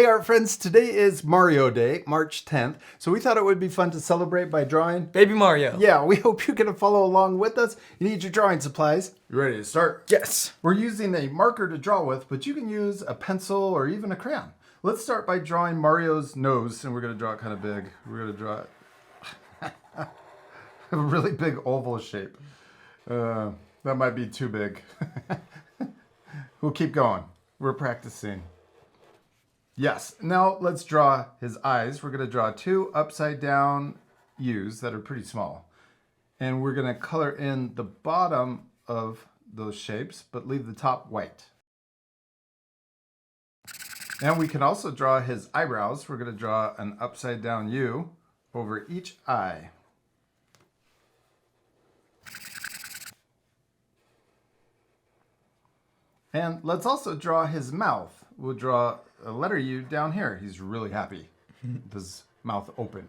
art friends, today is Mario Day, March 10th, so we thought it would be fun to celebrate by drawing Baby Mario. Yeah, we hope you can follow along with us. You need your drawing supplies. You ready to start? Yes. We're using a marker to draw with, but you can use a pencil or even a crayon. Let's start by drawing Mario's nose, and we're going to draw it kind of big. We're going to draw it a really big oval shape. That might be too big. We'll keep going. We're practicing. Yes, now let's draw his eyes. We're going to draw two upside down U's that are pretty small. And we're going to color in the bottom of those shapes, but leave the top white. And we can also draw his eyebrows. We're going to draw an upside down U over each eye. And let's also draw his mouth. We'll draw a letter U down here. He's really happy with his mouth open.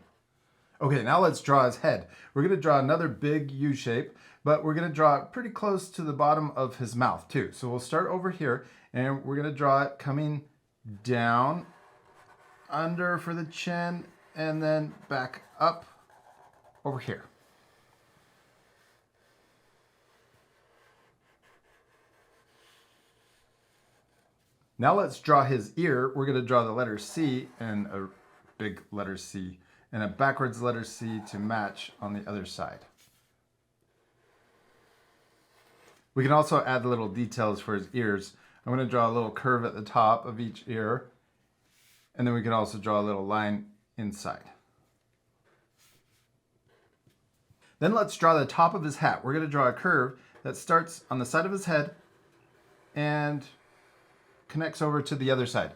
Okay, now let's draw his head. We're going to draw another big U shape, but we're going to draw it pretty close to the bottom of his mouth too. So we'll start over here, and we're going to draw it coming down, under for the chin, and then back up over here. Now let's draw his ear. We're going to draw the letter C and a big letter C and a backwards letter C to match on the other side. We can also add little details for his ears. I'm going to draw a little curve at the top of each ear, and then we can also draw a little line inside. Then let's draw the top of his hat. We're going to draw a curve that starts on the side of his head and connects over to the other side.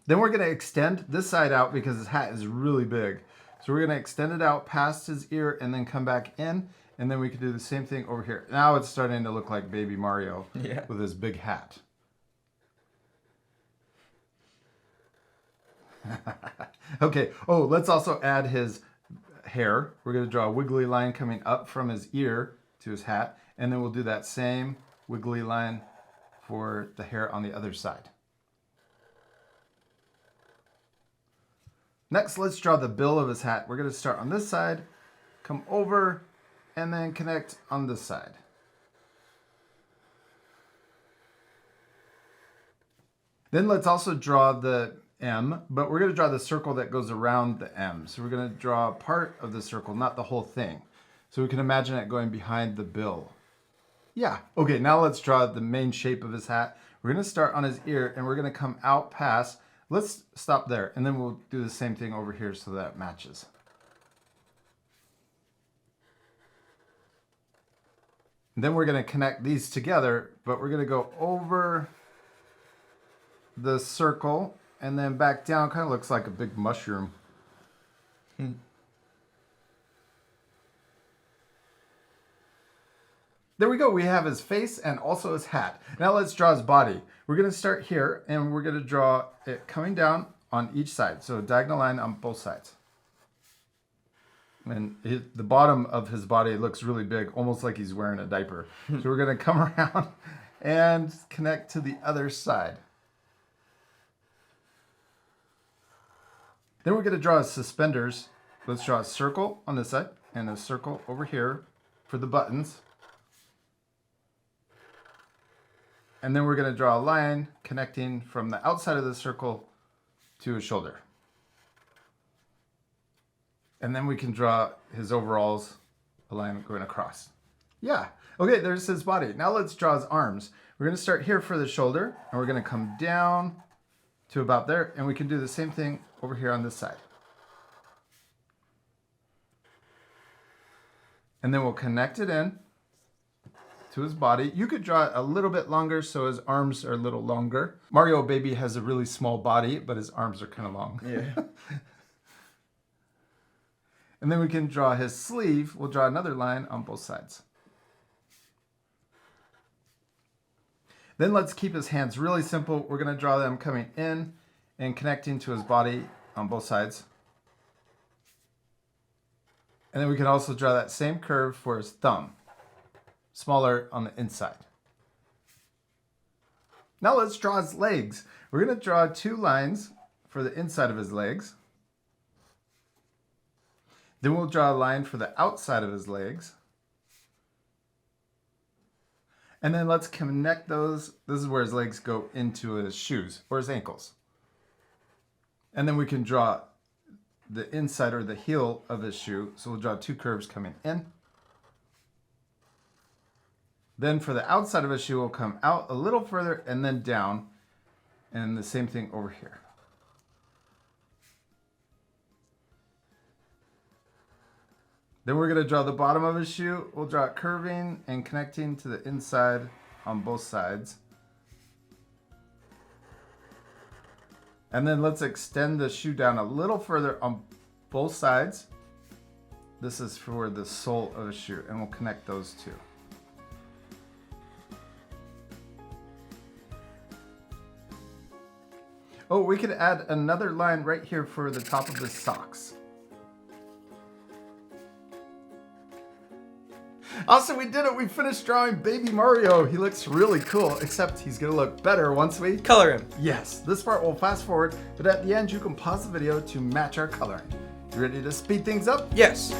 Then we're going to extend this side out because his hat is really big. So we're going to extend it out past his ear and then come back in, and then we can do the same thing over here. Now it's starting to look like Baby Mario with his big hat. Okay, oh, let's also add his hair. We're going to draw a wiggly line coming up from his ear to his hat, and then we'll do that same wiggly line for the hair on the other side. Next, let's draw the bill of his hat. We're going to start on this side, come over, and then connect on this side. Then let's also draw the M, but we're going to draw the circle that goes around the M. So we're going to draw part of the circle, not the whole thing. So we can imagine it going behind the bill. Yeah. Okay, now let's draw the main shape of his hat. We're going to start on his ear, and we're going to come out past. Let's stop there, and then we'll do the same thing over here so that it matches. And then we're going to connect these together, but we're going to go over the circle and then back down. Kind of looks like a big mushroom. There we go. We have his face and also his hat. Now let's draw his body. We're going to start here, and we're going to draw it coming down on each side. So a diagonal line on both sides. And the bottom of his body looks really big, almost like he's wearing a diaper. So we're going to come around and connect to the other side. Then we're going to draw his suspenders. Let's draw a circle on this side and a circle over here for the buttons. And then we're going to draw a line connecting from the outside of the circle to his shoulder. And then we can draw his overalls, a line going across. Yeah. Okay, there's his body. Now let's draw his arms. We're going to start here for the shoulder, and we're going to come down to about there, and we can do the same thing over here on this side. And then we'll connect it in to his body. You could draw it a little bit longer so his arms are a little longer. Mario Baby has a really small body, but his arms are kind of long. Yeah. And then we can draw his sleeve. We'll draw another line on both sides. Then let's keep his hands really simple. We're going to draw them coming in and connecting to his body on both sides. And then we can also draw that same curve for his thumb, smaller on the inside. Now let's draw his legs. We're going to draw 2 lines for the inside of his legs. Then we'll draw a line for the outside of his legs. And then let's connect those. This is where his legs go into his shoes or his ankles. And then we can draw the inside or the heel of his shoe. So we'll draw 2 curves coming in. Then for the outside of his shoe, we'll come out a little further and then down. And the same thing over here. Then we're going to draw the bottom of his shoe. We'll draw it curving and connecting to the inside on both sides. And then let's extend the shoe down a little further on both sides. This is for the sole of a shoe, and we'll connect those two. Oh, we could add another line right here for the top of his socks. Also, we did it. We finished drawing Baby Mario. He looks really cool, except he's going to look better once we color him. Yes, this part will fast forward, but at the end you can pause the video to match our coloring. You ready to speed things up? Yes.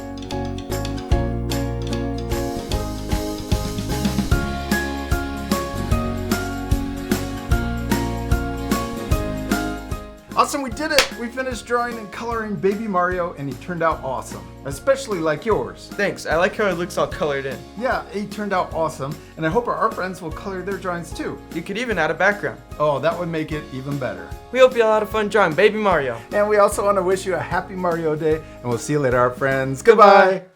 Awesome, we did it! We finished drawing and coloring Baby Mario, and he turned out awesome. Especially like yours. Thanks, I like how it looks all colored in. Yeah, he turned out awesome, and I hope our friends will color their drawings too. You could even add a background. Oh, that would make it even better. We hope you all had a fun drawing Baby Mario. And we also want to wish you a happy Mario Day, and we'll see you later, our friends. Goodbye!